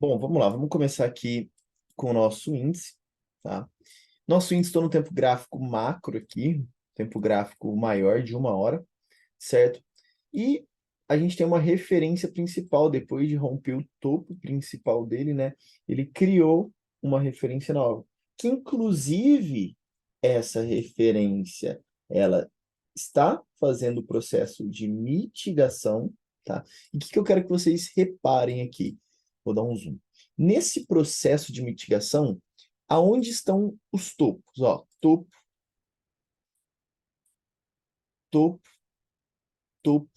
Bom, vamos lá, vamos começar aqui com o nosso índice, tá? Nosso índice estou no tempo gráfico macro aqui, tempo gráfico maior de 1 hora, certo? E a gente tem uma referência principal, depois de romper o topo principal dele, né? Ele criou uma referência nova, que inclusive essa referência, ela está fazendo o processo de mitigação, tá? E o que eu quero que vocês reparem aqui? Vou dar um zoom. Nesse processo de mitigação, aonde estão os topos? Ó, topo, topo, topo,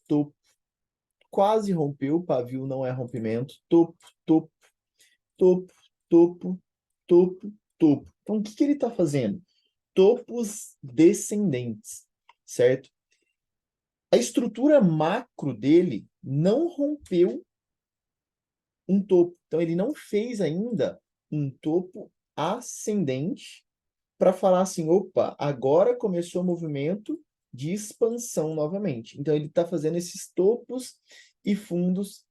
topo. Quase rompeu, pavio não é rompimento. Topo, topo, topo, topo, topo, topo. Então, o que ele está fazendo? Topos descendentes, certo? A estrutura macro dele não rompeu um topo. Então, ele não fez ainda um topo ascendente para falar assim, opa, agora começou o movimento de expansão novamente. Então, ele está fazendo esses topos e fundos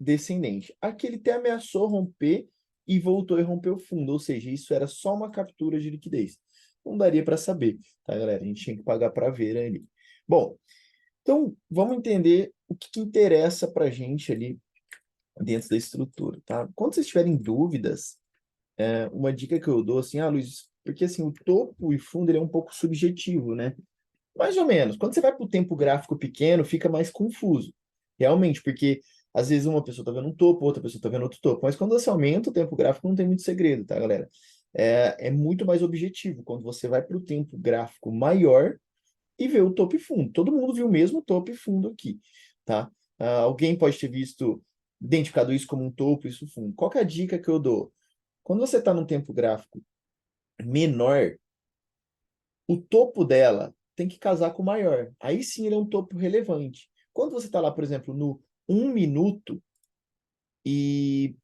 descendentes. Aqui ele até ameaçou romper e voltou e rompeu o fundo, ou seja, isso era só uma captura de liquidez. Não daria para saber, tá, galera? A gente tinha que pagar para ver ali. Bom, então vamos entender o que interessa para a gente ali dentro da estrutura, tá? Quando vocês tiverem dúvidas, uma dica que eu dou assim, Luiz, porque assim, o topo e fundo ele é um pouco subjetivo, né? Mais ou menos. Quando você vai para o tempo gráfico pequeno, fica mais confuso. Realmente, porque às vezes uma pessoa está vendo um topo, outra pessoa está vendo outro topo. Mas quando você aumenta o tempo gráfico, não tem muito segredo, tá, galera? É muito mais objetivo quando você vai para o tempo gráfico maior e vê o topo e fundo. Todo mundo viu o mesmo topo e fundo aqui, tá? Alguém pode ter visto, identificado isso como um topo, isso fundo. Qual que é a dica que eu dou? Quando você está num tempo gráfico menor, o topo dela tem que casar com o maior. Aí sim ele é um topo relevante. Quando você está lá, por exemplo, no 1 minuto e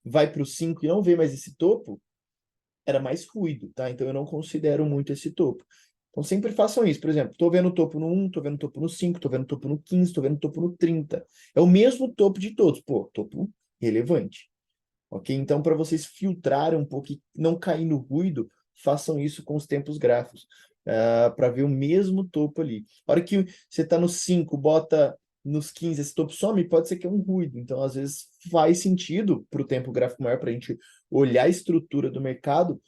vai para o 5 e não vê mais esse topo, era mais ruído, tá? Então eu não considero muito esse topo. Então sempre façam isso. Por exemplo, estou vendo o topo no 1, estou vendo o topo no 5, estou vendo o topo no 15, estou vendo o topo no 30. É o mesmo topo de todos. Pô, topo relevante. Ok? Então, para vocês filtrarem um pouco e não cair no ruído, façam isso com os tempos gráficos, para ver o mesmo topo ali. A hora que você está no 5, bota nos 15, esse topo some, pode ser que é um ruído. Então, às vezes, faz sentido para o tempo gráfico maior, para a gente olhar a estrutura do mercado,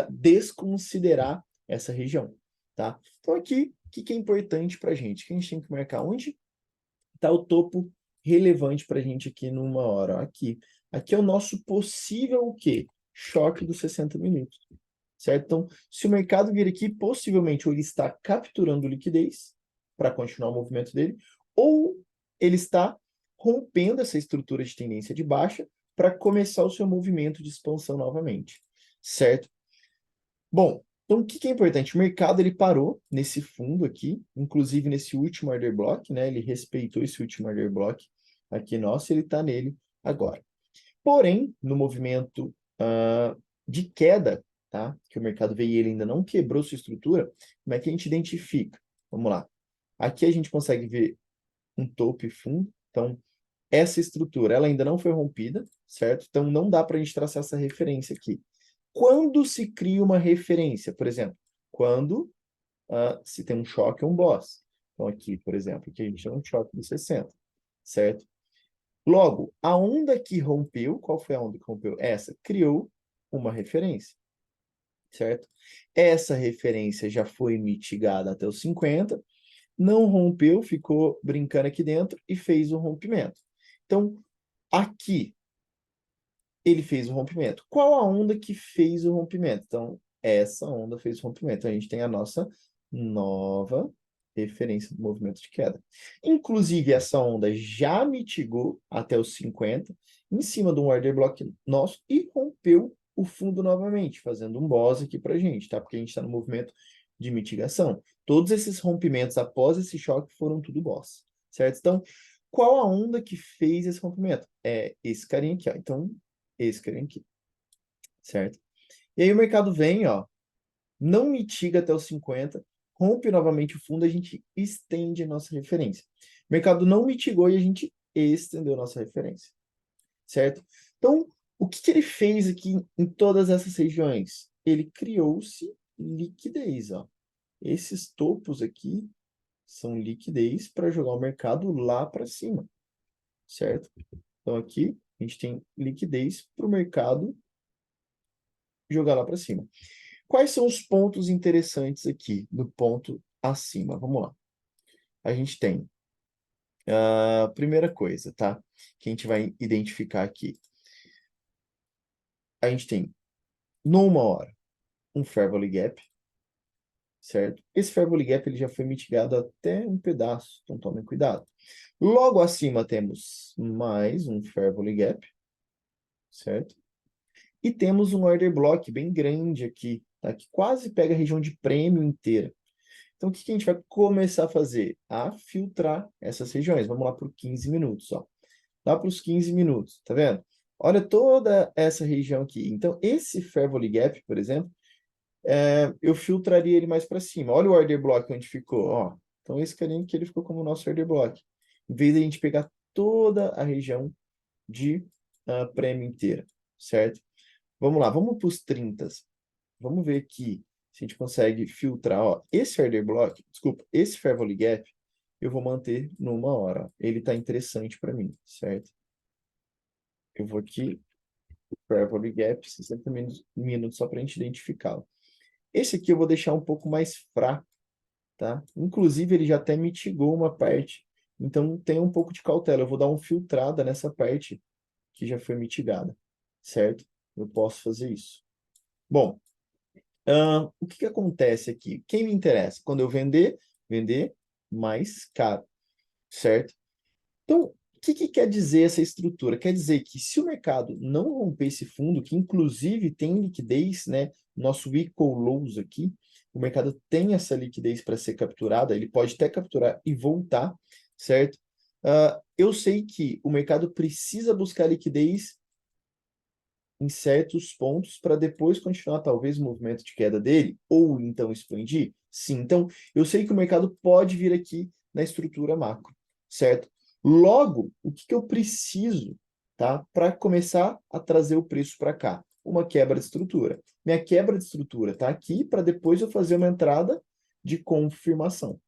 desconsiderar essa região. Tá? Então, aqui, o que é importante para a gente? Que a gente tem que marcar onde está o topo relevante para a gente aqui numa hora. Aqui. Aqui é o nosso possível o quê? Choque dos 60 minutos. Certo? Então, se o mercado vir aqui, possivelmente ou ele está capturando liquidez para continuar o movimento dele, ou ele está rompendo essa estrutura de tendência de baixa para começar o seu movimento de expansão novamente. Certo? Bom, então o que é importante? O mercado ele parou nesse fundo aqui, inclusive nesse último order block, né? Ele respeitou esse último order block aqui nosso, ele está nele agora. Porém, no movimento de queda, tá? Que o mercado veio e ele ainda não quebrou sua estrutura, como é que a gente identifica? Vamos lá. Aqui a gente consegue ver um topo e fundo. Então, essa estrutura, ela ainda não foi rompida, certo? Então, não dá para a gente traçar essa referência aqui. Quando se cria uma referência, por exemplo, quando se tem um choque ou um boss. Então, aqui, por exemplo, aqui a gente tem um choque dos 60, certo? Logo, a onda que rompeu, qual foi a onda que rompeu? Essa, criou uma referência, certo? Essa referência já foi mitigada até os 50, não rompeu, ficou brincando aqui dentro e fez o rompimento. Então, aqui, ele fez o rompimento. Qual a onda que fez o rompimento? Então, essa onda fez o rompimento. Então, a gente tem a nossa nova referência do movimento de queda. Inclusive, essa onda já mitigou até os 50, em cima de um order block nosso, e rompeu o fundo novamente, fazendo um boss aqui para a gente, tá? Porque a gente está no movimento de mitigação. Todos esses rompimentos após esse choque foram tudo boss, certo? Então, qual a onda que fez esse rompimento? É esse carinha aqui, ó. Então, esse carinha aqui, certo? E aí o mercado vem, ó, não mitiga até os 50, rompe novamente o fundo, a gente estende a nossa referência. O mercado não mitigou e a gente estendeu a nossa referência, certo? Então, o que ele fez aqui em todas essas regiões? Ele criou-se liquidez, ó. Esses topos aqui são liquidez para jogar o mercado lá para cima, certo? Então, aqui a gente tem liquidez para o mercado jogar lá para cima. Quais são os pontos interessantes aqui do ponto acima? Vamos lá. A gente tem a primeira coisa, tá? Que a gente vai identificar aqui. A gente tem, numa hora, um Fair Value Gap, certo? Esse Fair Value Gap ele já foi mitigado até um pedaço, então tomem cuidado. Logo acima temos mais um Fair Value Gap, certo? E temos um Order Block bem grande aqui, tá? Que quase pega a região de prêmio inteira. Então, o que a gente vai começar a fazer? A filtrar essas regiões. Vamos lá por 15 minutos, ó. Lá para os 15 minutos, tá vendo? Olha toda essa região aqui. Então, esse Fair Value Gap, por exemplo, eu filtraria ele mais para cima. Olha o Order Block onde ficou, ó. Então, esse carinha aqui, ele ficou como nosso Order Block. Em vez de a gente pegar toda a região de prêmio inteira, certo? Vamos lá, vamos para os 30. Vamos ver aqui se a gente consegue filtrar. Ó, esse order block, desculpa, esse fair value gap, eu vou manter numa hora. Ele está interessante para mim, certo? Eu vou aqui, fair value gap, 60 minutos só para a gente identificá-lo. Esse aqui eu vou deixar um pouco mais fraco, tá? Inclusive, ele já até mitigou uma parte. Então, tenha um pouco de cautela. Eu vou dar uma filtrada nessa parte que já foi mitigada, certo? Eu posso fazer isso. Bom, o que acontece aqui? Quem me interessa? Quando eu vender mais caro, certo? Então, o que quer dizer essa estrutura? Quer dizer que se o mercado não romper esse fundo, que inclusive tem liquidez, né? Nosso equal lows aqui, o mercado tem essa liquidez para ser capturada, ele pode até capturar e voltar, certo? Eu sei que o mercado precisa buscar liquidez em certos pontos para depois continuar talvez o movimento de queda dele, ou então expandir? Sim. Então, eu sei que o mercado pode vir aqui na estrutura macro, certo? Logo, o que eu preciso, tá, para começar a trazer o preço para cá? Uma quebra de estrutura. Minha quebra de estrutura está aqui para depois eu fazer uma entrada de confirmação,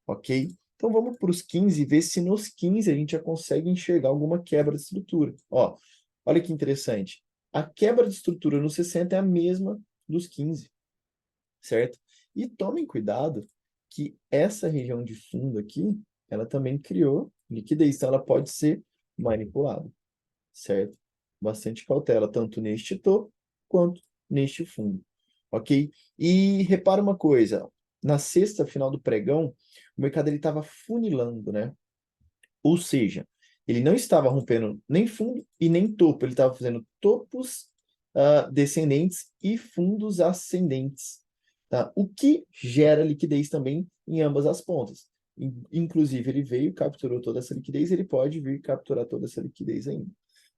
ok? Então vamos para os 15 e ver se nos 15 a gente já consegue enxergar alguma quebra de estrutura. Ó, olha que interessante. A quebra de estrutura no 60 é a mesma dos 15, certo? E tomem cuidado que essa região de fundo aqui, ela também criou liquidez, então ela pode ser manipulada, certo? Bastante cautela, tanto neste topo quanto neste fundo, ok? E repara uma coisa, na sexta final do pregão, o mercado estava funilando, né? Ou seja, ele não estava rompendo nem fundo e nem topo, ele estava fazendo topos descendentes e fundos ascendentes, tá? O que gera liquidez também em ambas as pontas. Inclusive, ele veio, capturou toda essa liquidez, ele pode vir capturar toda essa liquidez ainda,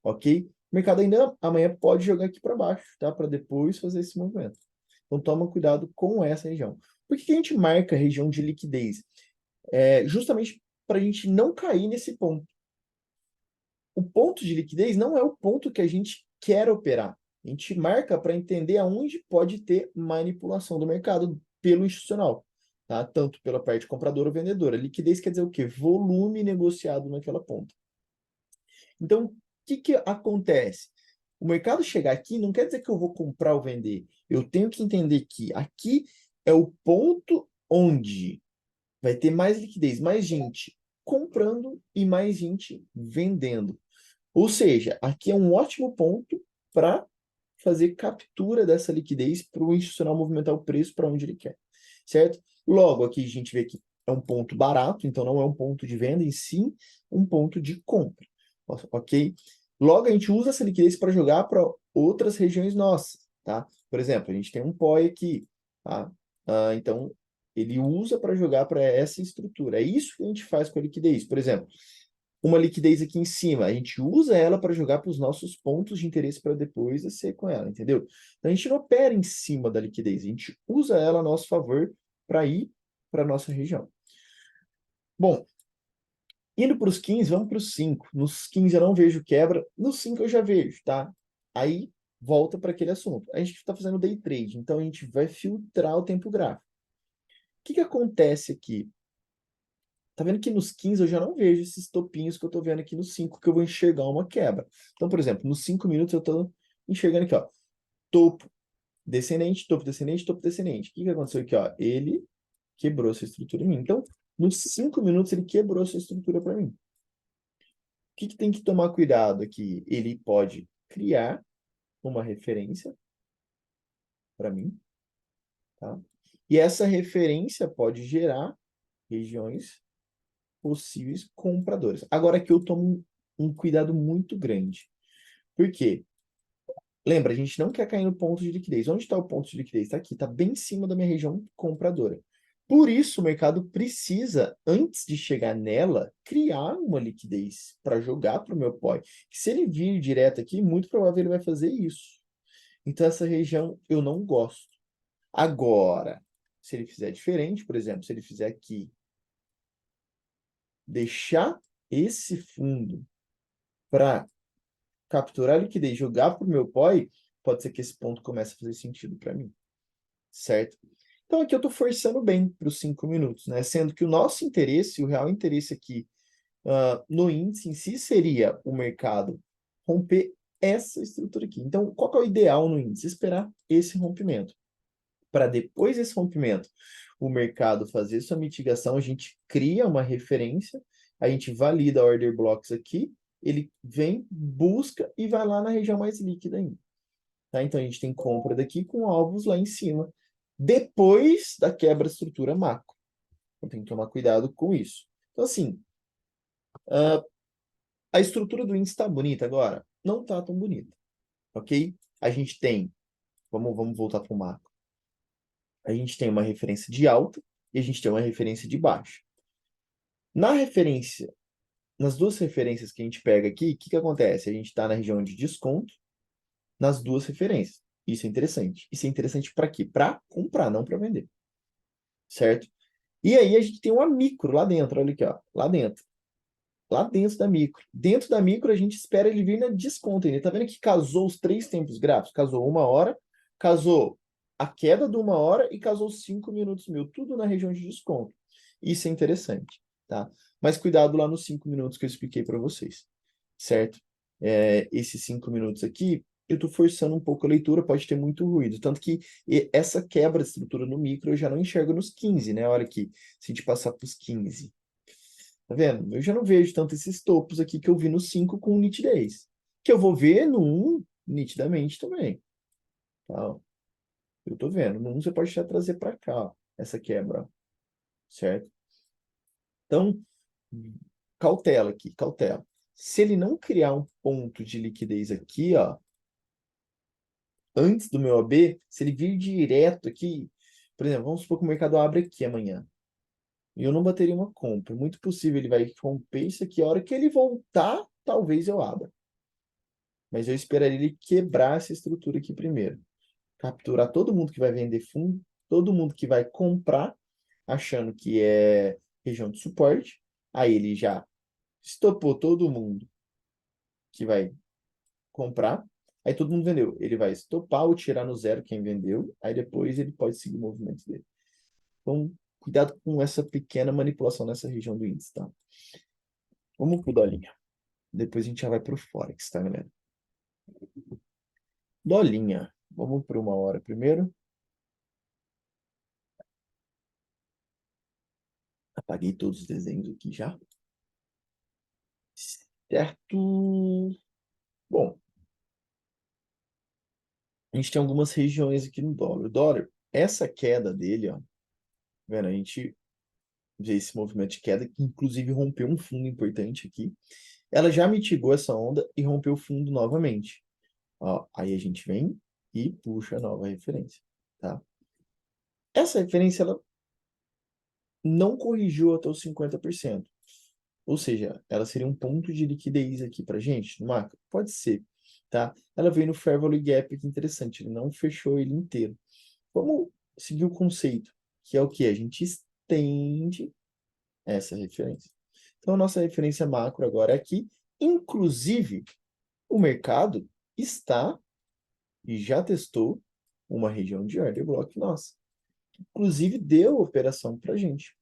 ok? O mercado ainda amanhã pode jogar aqui para baixo, tá? Para depois fazer esse movimento. Então, toma cuidado com essa região. Por que a gente marca a região de liquidez? Justamente para a gente não cair nesse ponto. O ponto de liquidez não é o ponto que a gente quer operar. A gente marca para entender aonde pode ter manipulação do mercado pelo institucional, tá? Tanto pela parte compradora ou vendedora. Liquidez quer dizer o quê? Volume negociado naquela ponta. Então, o que acontece? O mercado chegar aqui não quer dizer que eu vou comprar ou vender. Eu tenho que entender que aqui é o ponto onde vai ter mais liquidez, mais gente comprando e mais gente vendendo. Ou seja, aqui é um ótimo ponto para fazer captura dessa liquidez para o institucional movimentar o preço para onde ele quer, certo? Logo, aqui a gente vê que é um ponto barato, então não é um ponto de venda, e sim um ponto de compra, ok? Logo, a gente usa essa liquidez para jogar para outras regiões nossas, tá? Por exemplo, a gente tem um POI aqui, tá? Então, ele usa para jogar para essa estrutura. É isso que a gente faz com a liquidez. Por exemplo, uma liquidez aqui em cima, a gente usa ela para jogar para os nossos pontos de interesse para depois descer com ela, entendeu? Então, a gente não opera em cima da liquidez, a gente usa ela a nosso favor para ir para a nossa região. Bom, Indo para os 15, vamos para os 5. Nos 15 eu não vejo quebra, nos 5 eu já vejo, tá? Aí volta para aquele assunto. A gente está fazendo day trade, então a gente vai filtrar o tempo gráfico. O que que acontece aqui? Tá vendo que nos 15 eu já não vejo esses topinhos que eu tô vendo aqui nos 5, que eu vou enxergar uma quebra. Então, por exemplo, nos 5 minutos eu tô enxergando aqui, ó, topo descendente, topo descendente, topo descendente. O que que aconteceu aqui, ó? Ele quebrou essa estrutura em mim. Então, nos 5 minutos ele quebrou essa estrutura para mim. O que que tem que tomar cuidado aqui? Ele pode criar uma referência para mim, tá? E essa referência pode gerar regiões possíveis compradores. Agora aqui eu tomo um cuidado muito grande. Por quê? Lembra, a gente não quer cair no ponto de liquidez. Onde está o ponto de liquidez? Está aqui, está bem em cima da minha região compradora. Por isso, o mercado precisa, antes de chegar nela, criar uma liquidez para jogar para o meu POI. Que se ele vir direto aqui, muito provável ele vai fazer isso. Então, essa região eu não gosto. Agora, se ele fizer diferente, por exemplo, se ele fizer aqui, deixar esse fundo para capturar a liquidez, jogar para o meu POI, pode ser que esse ponto comece a fazer sentido para mim, certo? Então aqui eu estou forçando bem para os 5 minutos, né? Sendo que o nosso interesse, o real interesse aqui no índice em si seria o mercado romper essa estrutura aqui. Então, qual que é o ideal no índice? Esperar esse rompimento. Para depois desse rompimento, o mercado fazer sua mitigação, a gente cria uma referência, a gente valida a order blocks aqui, ele vem, busca e vai lá na região mais líquida ainda. Tá? Então, a gente tem compra daqui com alvos lá em cima, depois da quebra da estrutura macro. Então, tem que tomar cuidado com isso. Então, assim, a estrutura do índice está bonita agora? Não está tão bonita, ok? A gente tem, vamos voltar para o macro. A gente tem uma referência de alta e a gente tem uma referência de baixa. Na referência, nas duas referências que a gente pega aqui, o que que acontece? A gente está na região de desconto nas duas referências. Isso é interessante. Isso é interessante para quê? Para comprar, não para vender. Certo? E aí a gente tem uma micro lá dentro, olha aqui, ó, lá dentro. Lá dentro da micro. Dentro da micro a gente espera ele vir na desconto ainda. Tá vendo que casou os três tempos gráficos? Casou 1 hora, casou a queda de 1 hora e casou 5 minutos mil. Tudo na região de desconto. Isso é interessante, tá? Mas cuidado lá nos 5 minutos que eu expliquei para vocês, certo? Esses 5 minutos aqui, eu estou forçando um pouco a leitura, pode ter muito ruído. Tanto que essa quebra de estrutura no micro eu já não enxergo nos 15, né? Olha aqui, se a gente passar para os 15. Tá vendo? Eu já não vejo tanto esses topos aqui que eu vi no 5 com nitidez. Que eu vou ver no 1 nitidamente também. Tá? Eu tô vendo. No 1 você pode já trazer para cá, ó, essa quebra, ó, certo? Então, cautela aqui, cautela. Se ele não criar um ponto de liquidez aqui, ó, antes do meu AB, se ele vir direto aqui, por exemplo, vamos supor que o mercado abre aqui amanhã. E eu não bateria uma compra. Muito possível ele vai romper isso aqui. A hora que ele voltar, talvez eu abra. Mas eu esperaria ele quebrar essa estrutura aqui primeiro. Capturar todo mundo que vai vender fundo, todo mundo que vai comprar, achando que é região de suporte. Aí ele já estopou todo mundo que vai comprar. Aí todo mundo vendeu. Ele vai estopar ou tirar no zero quem vendeu. Aí depois ele pode seguir o movimento dele. Então, cuidado com essa pequena manipulação nessa região do índice, tá? Vamos pro Dolinha. Depois a gente já vai pro Forex, tá, galera? Dolinha. Vamos por 1 hora primeiro. Apaguei todos os desenhos aqui já. Certo. Bom, a gente tem algumas regiões aqui no dólar. O dólar, essa queda dele, ó, vendo? A gente vê esse movimento de queda, que inclusive rompeu um fundo importante aqui. Ela já mitigou essa onda e rompeu o fundo novamente. Ó, aí a gente vem e puxa a nova referência, tá? Essa referência, ela não corrigiu até os 50%. Ou seja, ela seria um ponto de liquidez aqui para gente, no macro? Pode ser, tá? Ela veio no Fair Value Gap, que interessante, ele não fechou ele inteiro. Vamos seguir o conceito, que é o que? A gente estende essa referência. Então, a nossa referência macro agora é aqui. Inclusive, o mercado está e já testou uma região de order block nossa. Inclusive, deu operação para a gente,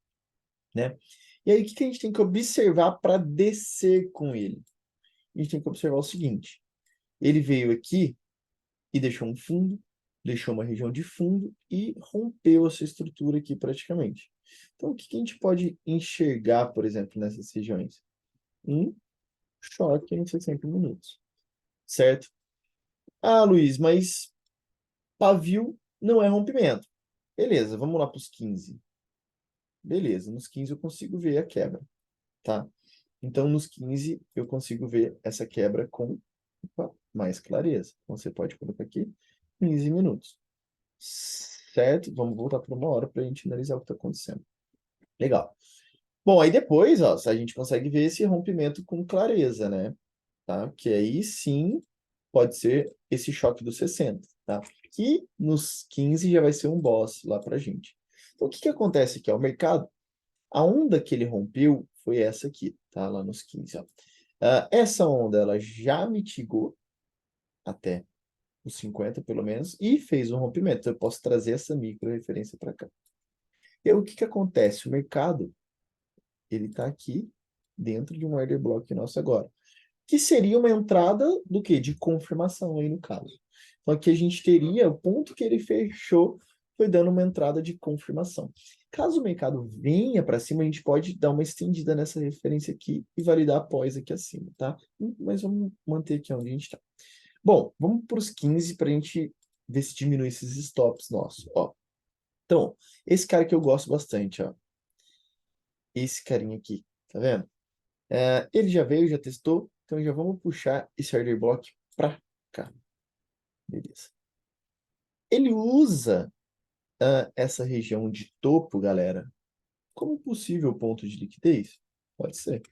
né? E aí, o que a gente tem que observar para descer com ele? A gente tem que observar o seguinte. Ele veio aqui e deixou um fundo, deixou uma região de fundo e rompeu essa estrutura aqui praticamente. Então, o que a gente pode enxergar, por exemplo, nessas regiões? Um choque em 60 minutos, certo? Ah, Luiz, mas pavio não é rompimento. Beleza, vamos lá para os 15. Beleza, nos 15 eu consigo ver a quebra, tá? Então, nos 15 eu consigo ver essa quebra com mais clareza. Então, você pode colocar aqui 15 minutos. Certo? Vamos voltar para 1 hora para a gente analisar o que está acontecendo. Legal. Bom, aí depois, ó, a gente consegue ver esse rompimento com clareza, né? Tá? Que aí sim pode ser esse choque dos 60, tá? Que nos 15 já vai ser um boss lá para a gente. Então, o que acontece aqui? Ó, o mercado, a onda que ele rompeu foi essa aqui, tá? Lá nos 15, ó. Essa onda, ela já mitigou até os 50, pelo menos, e fez um rompimento. Então, eu posso trazer essa micro referência para cá. E aí, o que acontece? O mercado, ele está aqui dentro de um order block nosso agora, que seria uma entrada do quê? De confirmação aí no caso. Então aqui a gente teria, o ponto que ele fechou foi dando uma entrada de confirmação. Caso o mercado venha para cima, a gente pode dar uma estendida nessa referência aqui e validar após aqui acima, tá? Mas vamos manter aqui onde a gente está. Bom, vamos para os 15 para a gente ver se diminui esses stops nossos, ó. Então, esse cara que eu gosto bastante, ó. Esse carinha aqui, tá vendo? Ele já veio, já testou, então já vamos puxar esse order block para cá. Beleza. Ele usa essa região de topo, galera, como possível ponto de liquidez? Pode ser,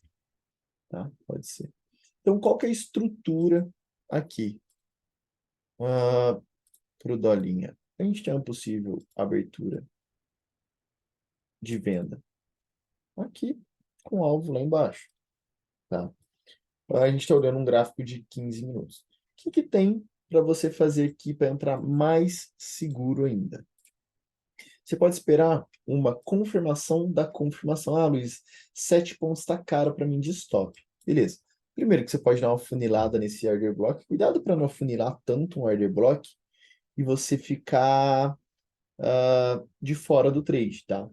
tá? Pode ser. Então, qual que é a estrutura aqui para o dolinha? A gente tem uma possível abertura de venda aqui, com alvo lá embaixo, tá? A gente está olhando um gráfico de 15 minutos. O que tem para você fazer aqui para entrar mais seguro ainda? Você pode esperar uma confirmação da confirmação. Ah, Luiz, 7 pontos está caro para mim de stop. Beleza. Primeiro que você pode dar uma funilada nesse order block. Cuidado para não afunilar tanto um order block e você ficar de fora do trade, tá?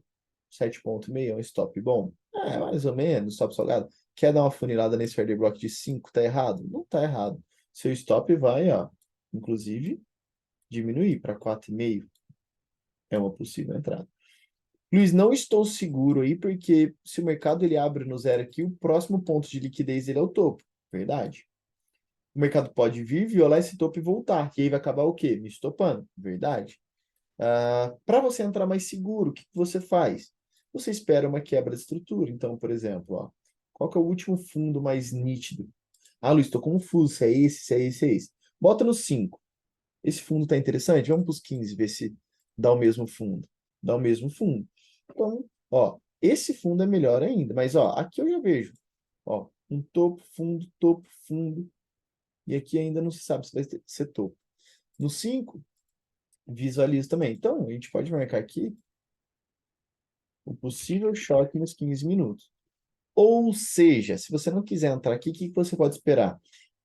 7,5 é um stop bom? Mais ou menos, stop salgado. Quer dar uma funilada nesse order block de 5? Tá errado? Não tá errado. Seu stop vai, ó, inclusive, diminuir para 4,5. É uma possível entrada. Luiz, não estou seguro aí, porque se o mercado ele abre no zero aqui, o próximo ponto de liquidez ele é o topo. Verdade. O mercado pode vir, violar esse topo e voltar. E aí vai acabar o quê? Me estopando. Verdade. Para você entrar mais seguro, o que você faz? Você espera uma quebra de estrutura. Então, por exemplo, ó, qual que é o último fundo mais nítido? Ah, Luiz, estou confuso. Se é esse, se é esse, se é esse. Bota no 5. Esse fundo está interessante? Vamos para os 15, ver se dá o mesmo fundo. Dá o mesmo fundo. Então, ó, esse fundo é melhor ainda. Mas, ó, aqui eu já vejo. Ó, um topo, fundo. E aqui ainda não se sabe se vai ser topo. No 5, visualizo também. Então, a gente pode marcar aqui o possível choque nos 15 minutos. Ou seja, se você não quiser entrar aqui, o que você pode esperar?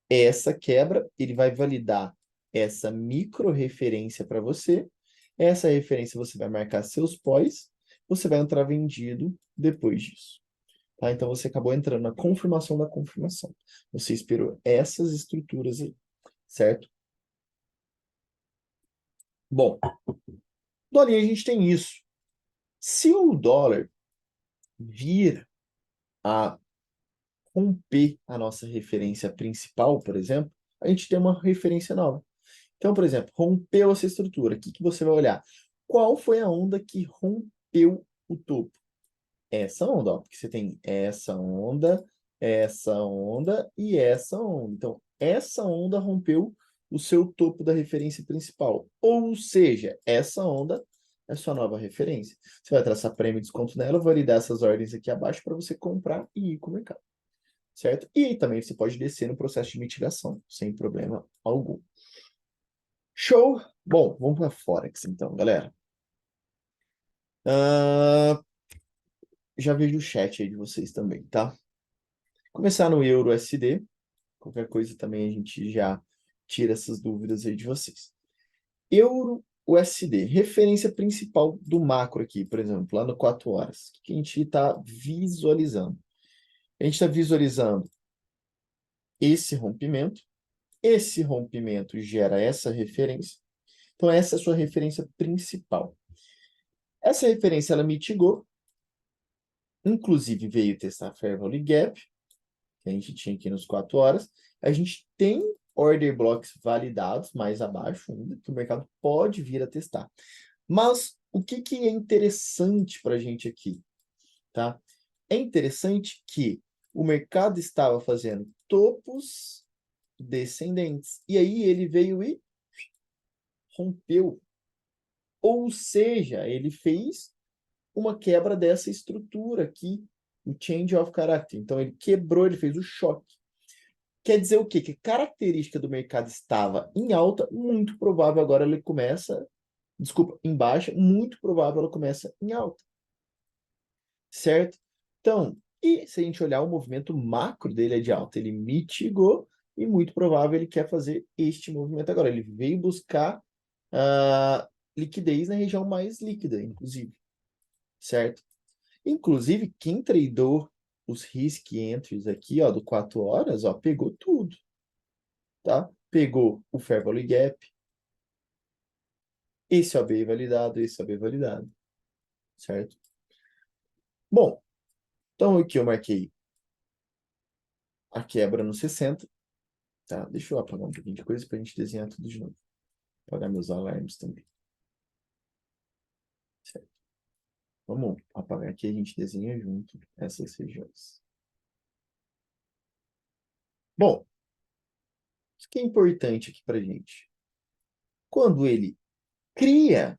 Essa quebra, ele vai validar essa micro referência para você. Essa referência você vai marcar seus pós, você vai entrar vendido depois disso. Tá? Então você acabou entrando na confirmação da confirmação. Você esperou essas estruturas aí, certo? Bom, dolinha a gente tem isso. Se o dólar vir a romper a nossa referência principal, por exemplo, a gente tem uma referência nova. Então, por exemplo, rompeu essa estrutura. O que você vai olhar? Qual foi a onda que rompeu o topo? Essa onda, ó, porque você tem essa onda e essa onda. Então, essa onda rompeu o seu topo da referência principal. Ou seja, essa onda é sua nova referência. Você vai traçar prêmio e desconto nela, validar essas ordens aqui abaixo para você comprar e ir com o mercado, certo? E aí também você pode descer no processo de mitigação, sem problema algum. Show? Bom, vamos para Forex então, galera. Já vejo o chat aí de vocês também, tá? Começar no Euro USD. Qualquer coisa também a gente já tira essas dúvidas aí de vocês. Euro USD, referência principal do macro aqui, por exemplo, lá no 4 horas. O que a gente está visualizando? A gente está visualizando esse rompimento gera essa referência. Então, essa é a sua referência principal. Essa referência, ela mitigou, inclusive veio testar a Fair Value Gap, que a gente tinha aqui nos 4 horas. A gente tem order blocks validados mais abaixo ainda, que o mercado pode vir a testar. Mas o que é interessante para a gente aqui, tá? É interessante que o mercado estava fazendo topos descendentes. E aí ele veio e rompeu. Ou seja, ele fez uma quebra dessa estrutura aqui, o change of character. Então ele quebrou, ele fez o choque. Quer dizer o quê? Que a característica do mercado estava em alta, muito provável agora ele começa, desculpa, em baixa, muito provável ela começa em alta. Certo? Então, e se a gente olhar o movimento macro dele é de alta, ele mitigou e muito provável ele quer fazer este movimento agora. Ele veio buscar liquidez na região mais líquida, inclusive. Certo? Inclusive, quem tradou os risk entries aqui, ó, do 4 horas, ó, pegou tudo. Tá? Pegou o Fair Value Gap, esse OB validado, esse OB validado. Certo? Bom, então aqui eu marquei a quebra no 60. Tá? Deixa eu apagar um pouquinho de coisa para a gente desenhar tudo de novo. Apagar meus alarmes também. Certo. Vamos apagar aqui, a gente desenha junto essas regiões. Bom, o que é importante aqui para a gente? Quando ele cria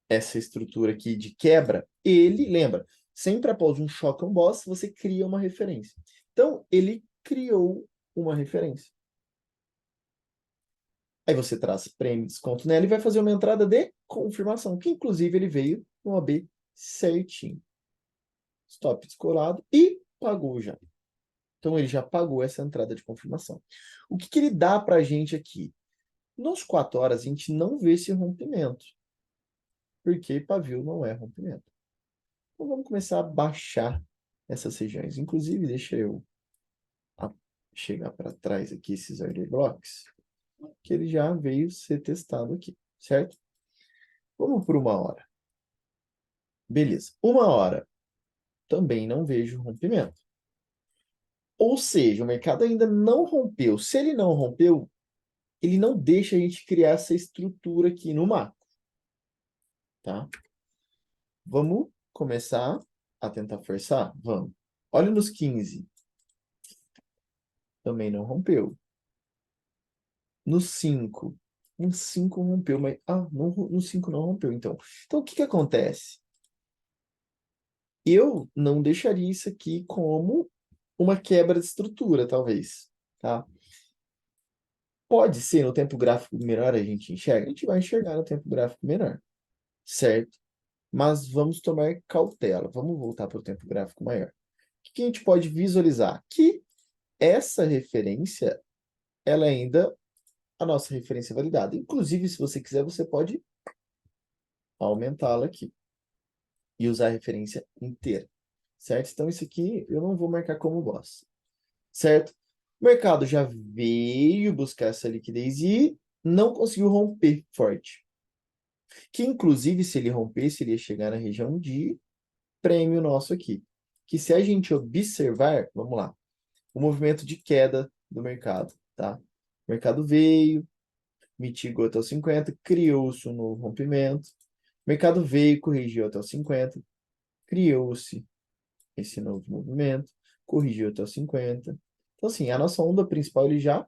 essa estrutura aqui de quebra, ele, lembra, sempre após um choque on boss, você cria uma referência. Então, ele criou uma referência. Aí você traz prêmio e desconto nela e vai fazer uma entrada de confirmação, que inclusive ele veio no AB certinho. Stop descolado e pagou já. Então ele já pagou essa entrada de confirmação. O que ele dá para a gente aqui? Nos 4 horas a gente não vê esse rompimento, porque pavio não é rompimento. Então vamos começar a baixar essas regiões. Inclusive, deixa eu chegar para trás aqui esses order blocks, que ele já veio ser testado aqui, certo? Vamos por 1 hora. Beleza. 1 hora. Também não vejo rompimento. Ou seja, o mercado ainda não rompeu. Se ele não rompeu, ele não deixa a gente criar essa estrutura aqui no macro. Tá? Vamos começar a tentar forçar? Vamos. Olha nos 15. Também não rompeu. No 5. No 5 rompeu, mas... no 5 não rompeu, então. Então, o que acontece? Eu não deixaria isso aqui como uma quebra de estrutura, talvez. Tá? Pode ser no tempo gráfico menor a gente enxerga? A gente vai enxergar no tempo gráfico menor. Certo? Mas vamos tomar cautela. Vamos voltar para o tempo gráfico maior. O que a gente pode visualizar? Que essa referência, ela ainda a nossa referência validada. Inclusive, se você quiser, você pode aumentá-la aqui e usar a referência inteira. Certo? Então, isso aqui eu não vou marcar como boss. Certo? O mercado já veio buscar essa liquidez e não conseguiu romper forte. Que, inclusive, se ele rompesse, ele ia chegar na região de prêmio nosso aqui. Que se a gente observar, vamos lá, o movimento de queda do mercado, tá? O mercado veio, mitigou até os 50, criou-se um novo rompimento. O mercado veio, corrigiu até os 50, criou-se esse novo movimento, corrigiu até os 50. Então, assim, a nossa onda principal, ele já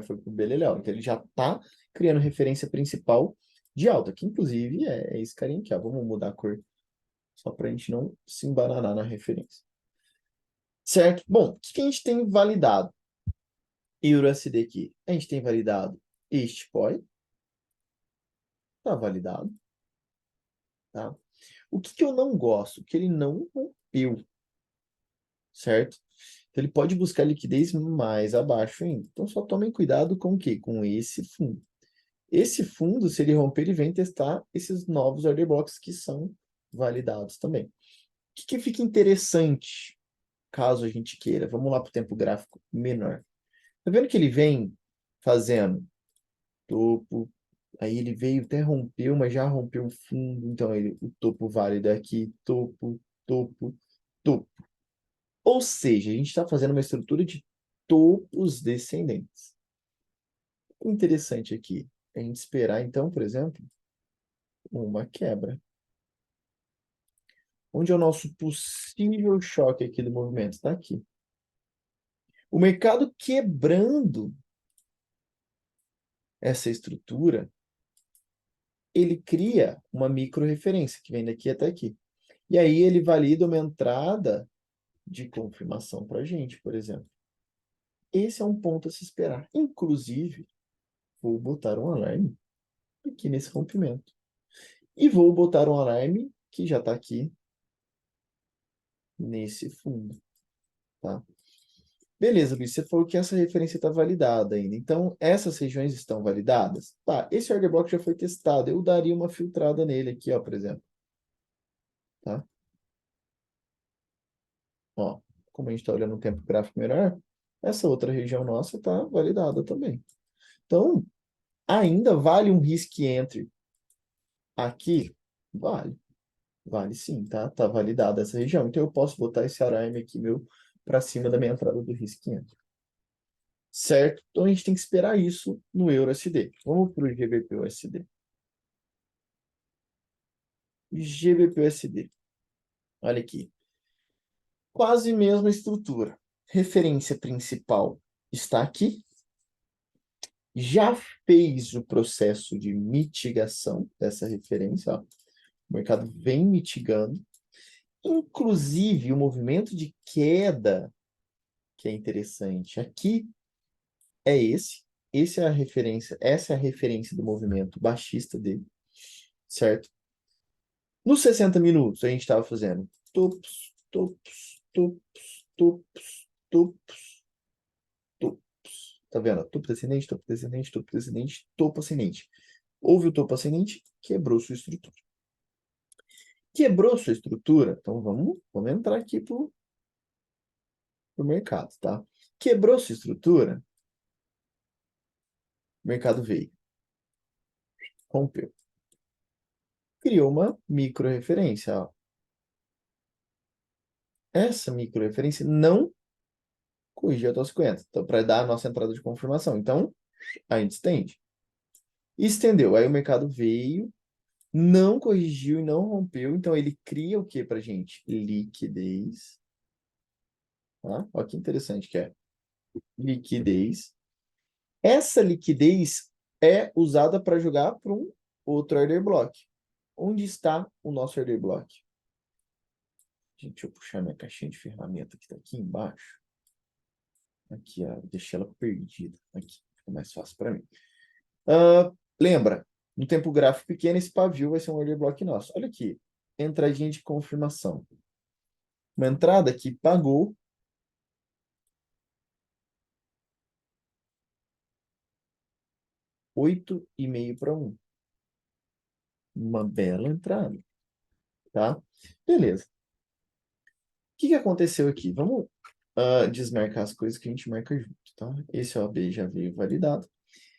foi pro beleléu. Então, ele já está criando referência principal de alta, que inclusive é esse carinha aqui, ó. Vamos mudar a cor, só para a gente não se embananar na referência. Certo? Bom, o que a gente tem validado? EURUSD aqui. A gente tem validado este POI. Está validado. Tá? O que eu não gosto? Que ele não rompeu. Certo? Então, ele pode buscar liquidez mais abaixo ainda. Então, só tomem cuidado com o quê? Com esse fundo. Esse fundo, se ele romper, ele vem testar esses novos order blocks que são validados também. O que fica interessante, caso a gente queira? Vamos lá para o tempo gráfico menor. Tá vendo que ele vem fazendo topo, aí ele veio até rompeu, mas já rompeu o fundo, então o topo válido é aqui, topo, topo, topo. Ou seja, a gente está fazendo uma estrutura de topos descendentes. O interessante aqui é a gente esperar, então, por exemplo, uma quebra. Onde é o nosso possível choque aqui do movimento? Está aqui. O mercado quebrando essa estrutura, ele cria uma micro-referência, que vem daqui até aqui. E aí ele valida uma entrada de confirmação para a gente, por exemplo. Esse é um ponto a se esperar. Inclusive, vou botar um alarme aqui nesse rompimento. E vou botar um alarme que já está aqui nesse fundo. Tá? Beleza, Luiz, você falou que essa referência está validada ainda. Então, essas regiões estão validadas? Tá, esse order block já foi testado. Eu daria uma filtrada nele aqui, ó, por exemplo. Tá? Ó, como a gente está olhando um tempo gráfico melhor, essa outra região nossa está validada também. Então, ainda vale um risk entry aqui? Vale. Vale sim, tá? Tá validada essa região. Então, eu posso botar esse alarme aqui meu para cima da minha entrada do risk entry. Certo? Então, a gente tem que esperar isso no EURUSD. Vamos para o GBP-USD. GBP-USD. Olha aqui. Quase mesma estrutura. Referência principal está aqui. Já fez o processo de mitigação dessa referência. Ó. O mercado vem mitigando. Inclusive, o movimento de queda, que é interessante, aqui é esse. Essa é a referência do movimento baixista dele, certo? Nos 60 minutos, a gente estava fazendo tops, tops, tops, tops, tops, tops. Tá vendo? Topo descendente, topo descendente, topo descendente, topo ascendente. Houve o topo ascendente, quebrou sua estrutura. Quebrou sua estrutura, então vamos entrar aqui pro mercado, tá? Quebrou sua estrutura, o mercado veio, rompeu. Criou uma micro-referência, ó. Essa micro-referência não corrigiu até os 50, então, para dar a nossa entrada de confirmação. Então, a gente estende. Estendeu. Aí o mercado veio, não corrigiu e não rompeu. Então, ele cria o que para gente? Liquidez. Tá? Olha que interessante que é. Liquidez. Essa liquidez é usada para jogar para um outro order block. Onde está o nosso order block? Gente, deixa eu puxar minha caixinha de ferramenta que está aqui embaixo. Aqui, ó, deixei ela perdida. Aqui, fica mais fácil para mim. Lembra, no tempo gráfico pequeno, esse pavio vai ser um order block nosso. Olha aqui, entradinha de confirmação. Uma entrada que pagou 8,5 para 1. Uma bela entrada, tá? Beleza. O que aconteceu aqui? Vamos desmarcar as coisas que a gente marca junto, tá? Esse OAB já veio validado.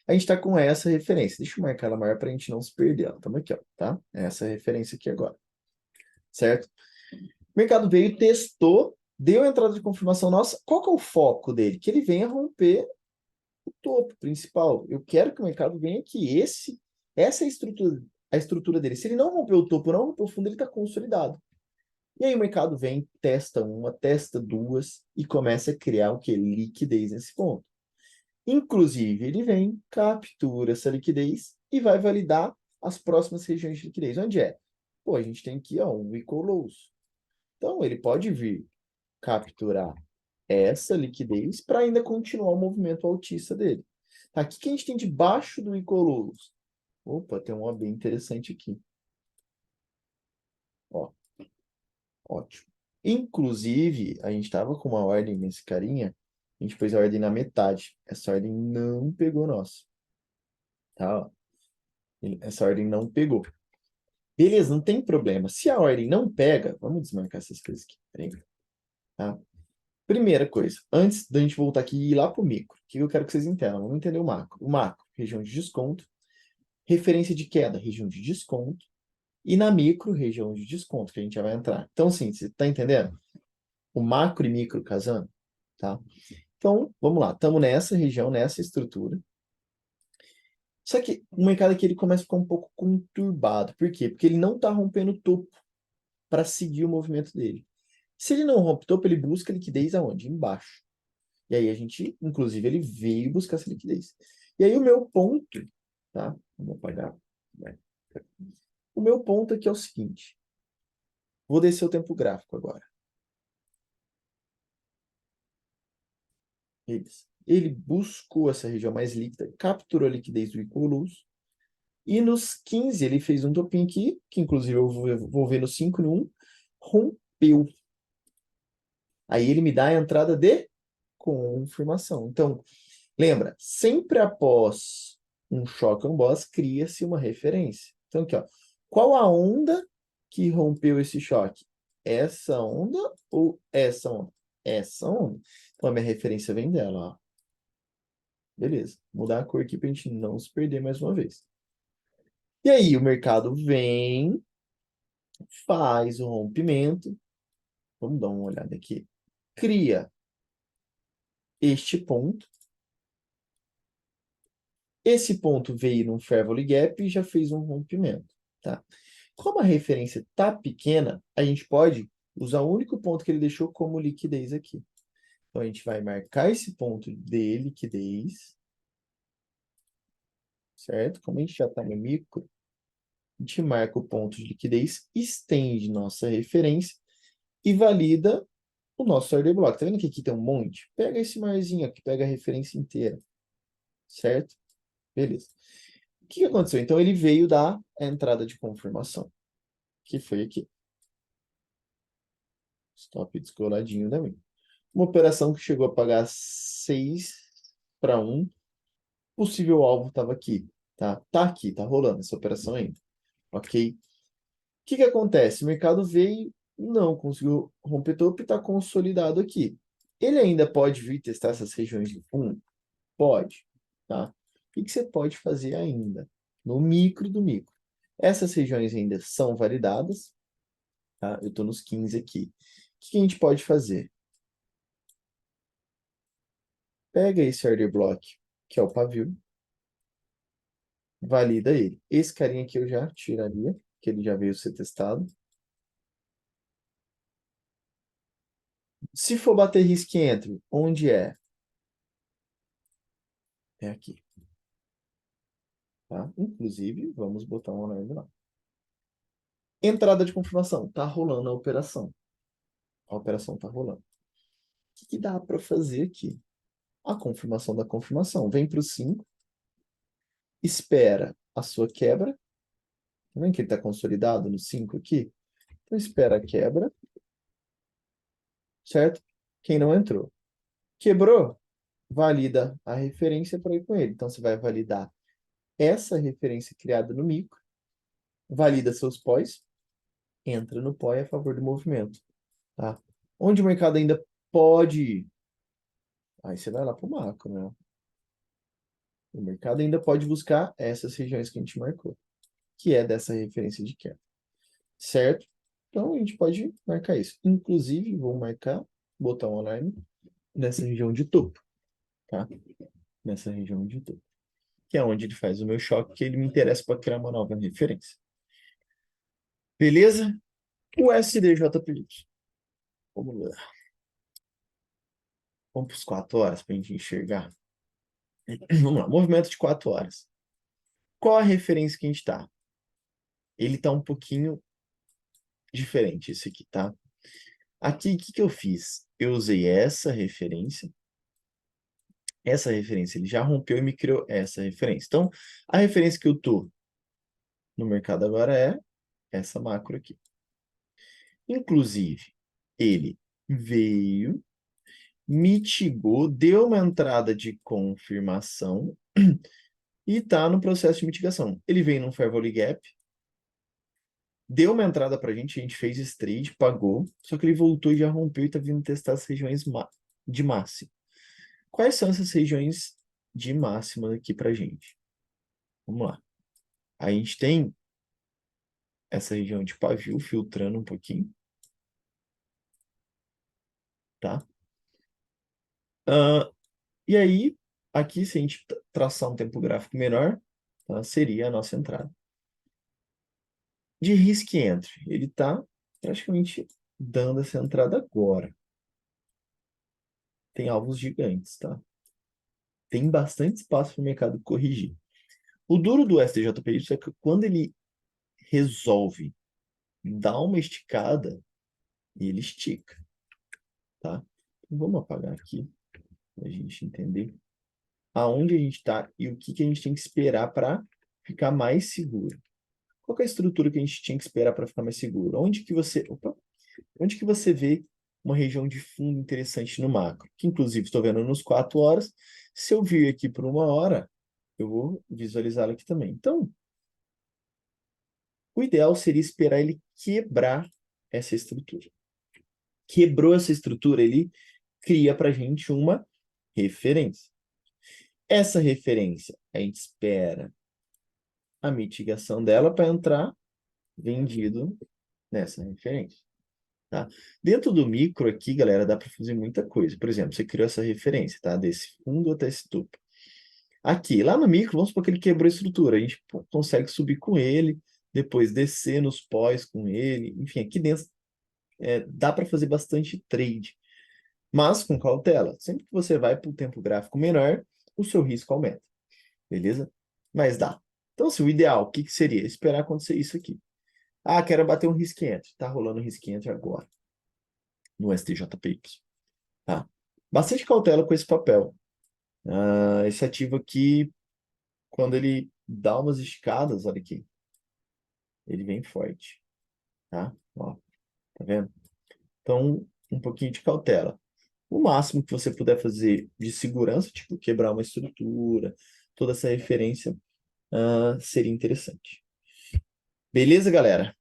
A gente está com essa referência. Deixa eu marcar ela maior para a gente não se perder. Estamos aqui, ó, tá? Essa referência aqui agora. Certo? O mercado veio, testou, deu a entrada de confirmação nossa. Qual que é o foco dele? Que ele venha romper o topo principal. Eu quero que o mercado venha aqui. Essa é a estrutura dele. Se ele não romper o topo, não romper o fundo, ele está consolidado. E aí o mercado vem, testa uma, testa duas e começa a criar o que? Liquidez nesse ponto. Inclusive, ele vem, captura essa liquidez e vai validar as próximas regiões de liquidez. Onde é? Pô, a gente tem aqui, ó, um equal lows. Então, ele pode vir capturar essa liquidez para ainda continuar o movimento altista dele. Tá, o que a gente tem debaixo do equal lows? Opa, tem uma bem interessante aqui. Ó, ótimo. Inclusive, a gente estava com uma ordem nesse carinha, a gente pôs a ordem na metade. Essa ordem não pegou nossa. Tá? Essa ordem não pegou. Beleza, não tem problema. Se a ordem não pega, vamos desmarcar essas coisas aqui. Peraí. Tá? Primeira coisa, antes da gente voltar aqui e ir lá para o micro, o que eu quero que vocês entendam? Vamos entender o macro. O macro, região de desconto. Referência de queda, região de desconto. E na micro, região de desconto, que a gente já vai entrar. Então, sim, você está entendendo? O macro e micro casando, tá? Então, vamos lá. Estamos nessa região, nessa estrutura. Só que o mercado aqui ele começa a ficar um pouco conturbado. Por quê? Porque ele não está rompendo o topo para seguir o movimento dele. Se ele não rompe o topo, ele busca liquidez aonde? Embaixo. E aí a gente, inclusive, ele veio buscar essa liquidez. E aí o meu ponto, tá? Vamos apagar. O meu ponto aqui é o seguinte. Vou descer o tempo gráfico agora. Ele buscou essa região mais líquida, capturou a liquidez do Icolus, e nos 15 ele fez um topinho aqui, que inclusive eu vou ver no 5 no 1, rompeu. Aí ele me dá a entrada de confirmação. Então, lembra, sempre após um choque on boss, cria-se uma referência. Então, aqui, ó, qual a onda que rompeu esse choque? Essa onda ou essa onda? Essa onda. Então, a minha referência vem dela, ó. Beleza. Mudar a cor aqui para a gente não se perder mais uma vez. E aí, o mercado vem, faz o rompimento. Vamos dar uma olhada aqui. Cria este ponto. Esse ponto veio num fair value gap e já fez um rompimento, tá? Como a referência está pequena, a gente pode usar o único ponto que ele deixou como liquidez aqui. Então, a gente vai marcar esse ponto de liquidez, certo? Como a gente já está no micro, a gente marca o ponto de liquidez, estende nossa referência e valida o nosso order block. Tá vendo que aqui tem um monte? Pega esse marzinho aqui, pega a referência inteira, certo? Beleza. O que aconteceu? Então, ele veio da entrada de confirmação, que foi aqui. Stop descoladinho também. Uma operação que chegou a pagar 6 para 1. Possível alvo estava aqui, tá? Tá aqui, tá rolando essa operação ainda. Ok? O que acontece? O mercado veio, não conseguiu romper topo e está consolidado aqui. Ele ainda pode vir testar essas regiões de fundo? Pode, tá? O que você pode fazer ainda? No micro do micro. Essas regiões ainda são validadas, tá? Eu estou nos 15 aqui. O que a gente pode fazer? Pega esse order block, que é o pavio, valida ele. Esse carinha aqui eu já tiraria, que ele já veio ser testado. Se for bater risk entry, onde é? É aqui. Tá? Inclusive, vamos botar um alarme lá. Entrada de confirmação. Tá rolando a operação. A operação tá rolando. O que dá para fazer aqui? A confirmação da confirmação. Vem para o 5, espera a sua quebra. Tá vendo que ele está consolidado no 5 aqui? Então, espera a quebra. Certo? Quem não entrou. Quebrou? Valida a referência para ir com ele. Então, você vai validar essa referência criada no micro, valida seus pós, entra no pó a favor do movimento. Tá? Onde o mercado ainda pode ir? Aí você vai lá para o macro, né? O mercado ainda pode buscar essas regiões que a gente marcou, que é dessa referência de queda. Certo? Então, a gente pode marcar isso. Inclusive, vou marcar, botar um alarme nessa região de topo. Tá? Nessa região de topo. Que é onde ele faz o meu choque, que ele me interessa para criar uma nova referência. Beleza? O SDJP. Vamos lá. Vamos para os 4 horas para a gente enxergar. Vamos lá. Movimento de 4 horas. Qual a referência que a gente está? ele tá um pouquinho diferente, esse aqui, tá? Aqui, o que que eu fiz? Eu usei essa referência ele já rompeu e me criou essa referência. Então, a referência que eu tô no mercado agora é essa macro aqui. Inclusive, ele veio, mitigou, deu uma entrada de confirmação e está no processo de mitigação. Ele veio num Fair Value Gap, deu uma entrada para a gente fez esse trade, pagou, só que ele voltou e já rompeu e está vindo testar as regiões de máximo. Quais são essas regiões de máxima aqui para a gente? Vamos lá. A gente tem essa região de pavio filtrando um pouquinho, tá? E aí, aqui, se a gente traçar um tempo gráfico menor, tá, seria a nossa entrada. De risk entry, ele está praticamente dando essa entrada agora. Tem alvos gigantes, tá? Tem bastante espaço para o mercado corrigir. O duro do STJPY é que quando ele resolve dar uma esticada, ele estica, tá? Então, vamos apagar aqui para a gente entender aonde a gente está e o que a gente tem que esperar para ficar mais seguro. Qual que é a estrutura que a gente tinha que esperar para ficar mais seguro? Onde que você vê uma região de fundo interessante no macro? Que inclusive estou vendo nos 4 horas. Se eu vir aqui por 1 hora, eu vou visualizá-lo aqui também. Então, o ideal seria esperar ele quebrar essa estrutura. Quebrou essa estrutura, ele cria para a gente uma referência. Essa referência, a gente espera a mitigação dela para entrar vendido nessa referência. Tá? Dentro do micro aqui, galera, dá para fazer muita coisa. Por exemplo, você criou essa referência, tá? Desse fundo até esse topo. Aqui, lá no micro, vamos supor que ele quebrou a estrutura. A gente consegue subir com ele, depois descer nos pós com ele. Enfim, aqui dentro dá para fazer bastante trade. Mas com cautela. Sempre que você vai para o tempo gráfico menor, o seu risco aumenta. Beleza? Mas dá. Então, assim, o ideal, o que seria? Esperar acontecer isso aqui. Ah, quero bater um risco entry. Tá rolando um risco entry agora no STJPY. Tá? Bastante cautela com esse papel. Esse ativo aqui, quando ele dá umas escadas, olha aqui, ele vem forte. Tá? Ó, tá vendo? Então, um pouquinho de cautela. O máximo que você puder fazer de segurança, tipo quebrar uma estrutura, toda essa referência, seria interessante. Beleza, galera?